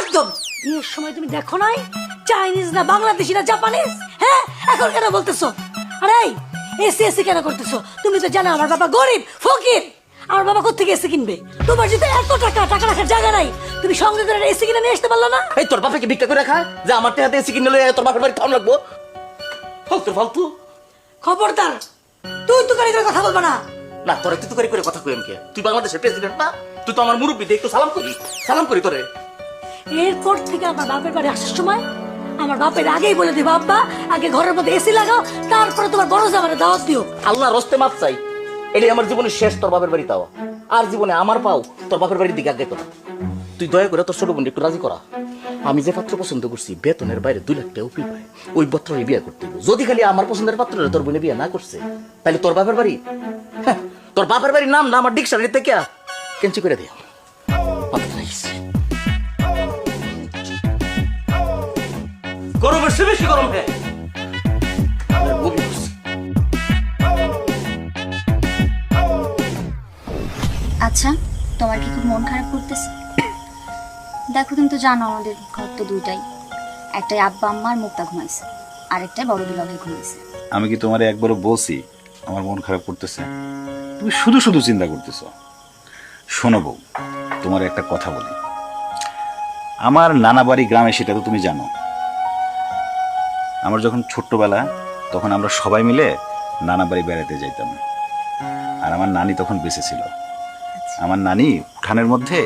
একদম। বিয়ের সময় তুমি দেখো নাই চাইনিজ না বাংলাদেশি না জাপানিজ? হ্যাঁ, এখন কেন বলতেছো? আরে এসি এসি কেন করতেছো? তুমি তো জানো আমার বাবা গরিব ফকির। আমার বাবা কোত্থেকে এসি কিনবে? তোমার যদি এত টাকা রাখার জায়গা নাই, তুমি সঙ্গে করে এসি কিনে নিয়ে আসতে পারলো না? এই তোর বাপে কি ভিক্ষা করে খায় যে আমার হাতে এসি কিনে লয়ে তোর বাপের বাড়ি থাম লাগবো? ফালতু ফালতু। খবরদার, তুই তো করে কথা বলবা না। না তোরা তুই তো করে কথা কই আমাকে? তুই বাংলাদেশের প্রেসিডেন্ট না? তুই তো আমার মুরব্বি, একটু সালাম করি তোরে। এরপর থেকে আমার বাপের বাড়ি আসার সময় আমার বাপের আগেই বলে দিবা, আব্বা আগে ঘরের মধ্যে এসি লাগাও, তারপরে তোমার বড় জামাইরে দাওয়াত দিও। আল্লাহ রস্তে মাপ চাই, এটাই আমার জীবনের শেষ তোর বাপের বাড়ি যাওয়া। আর জীবনে আমার পাও তোর বাপের বাড়ির দিকে আগে তোরা। তুই দয়া করে তোর ছোট বোন একটু রাজি করা। আমি যে পাত্র পছন্দ করছি বেতনের বাইরে 2 লাখ টাকা উকিল পায়, ওই পাত্রে বিয়ে করতে হবে। যদি খালি আমার পছন্দের পাত্র তোর বোনে বিয়ে না করছে, তাহলে তোর বাপের বাড়ি, হ্যাঁ, তোর বাপের বাড়ির নাম না আমার ডিকশনারি থেকে কেঞ্চি করে দিও। গরম বেশি বেশি গরম হ্যাঁ। আচ্ছা, তোমার কি খুব মন খারাপ করতেছে? দেখো, তুমি তো জানো আমাদের ঘর তো দুইটাই, একটাই আব্বা আম্মা আর মুক্তা ঘুমাইছে, আরেকটাই বড় দুলাভাই ঘুমাইছে। আমি কি তোমারে একবারও বলছি আমার মন খারাপ করতেছে? তুমি শুধু শুধু চিন্তা করতেছ। শোনো বউ, তোমার একটা কথা বলি। আমার নানা বাড়ি গ্রামে, সেটা তো তুমি জানো। আমার যখন ছোট্টবেলা, তখন আমরা সবাই মিলে নানা বাড়ি বেড়াতে যাইতাম। আর আমার নানি তখন বেঁচে ছিল। আমার নানি উঠানের মধ্যে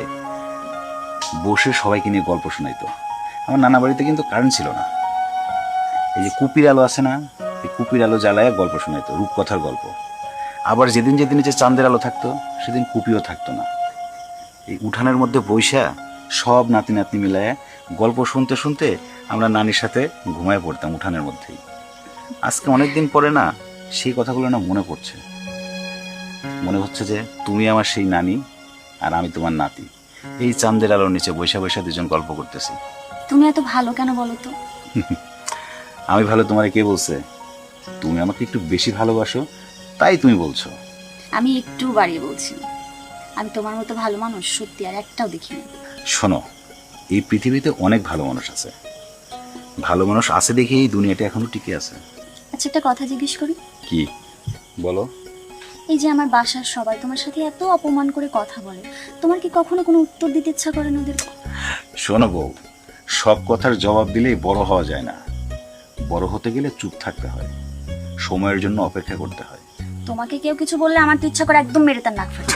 বসে সবাইকে নিয়ে গল্প শোনাইতো। আমার নানা বাড়িতে কিন্তু কারেন্ট ছিল না। এই যে কুপির আলো আছে না, এই কুপির আলো জ্বালায় গল্প শোনাইতো, রূপকথার গল্প। আবার যেদিন যেদিন যে চাঁদের আলো থাকতো, সেদিন কুপিও থাকতো না। এই উঠানের মধ্যে বৈশা সব নাতি নাতনি মিলায় গল্প শুনতে শুনতে আমরা নানির সাথে ঘুমায় পড়তাম উঠানের মধ্যেই। আজকে অনেকদিন পরে না সেই কথাগুলো না মনে পড়ছে। মনে হচ্ছে যে তুমি আমার সেই নানি আর আমি তোমার নাতি, এই চাঁদের আলোর নিচে বৈশা বৈশা দুজন গল্প করতেছি। তুমি এত ভালো কেন বলো তো? আমি ভালো তোমারে কে বলছে? তুমি আমাকে একটু বেশি ভালোবাসো, তাই তুমি বলছো। আমি একটু বাড়িয়ে বলছি, আমি তোমার মতো ভালো মানুষ সত্যি আর একটাও দেখিনি। শোনো, এই পৃথিবীতে অনেক ভালো মানুষ আছে। ভালো মানুষ আছে দেখে এই দুনিয়াটা এখনো টিকে আছে। আচ্ছা, একটা কথা জিজ্ঞেস করি। কি বলো? এই যে আমার বাসার সবাই তোমার সাথে এত অপমান করে কথা বলে, তোমার কি কখনো কোনো উত্তর দিতে ইচ্ছা করে না ওদের? শোনো বউ, সব কথার জবাব দিলেই বড় হওয়া যায় না। বড় হতে গেলে চুপ থাকতে হয়, সময়ের জন্য অপেক্ষা করতে হয়। তোমাকে কেউ কিছু বললে আমার তো ইচ্ছা করে একদম মেরে তার নাক ফাটে।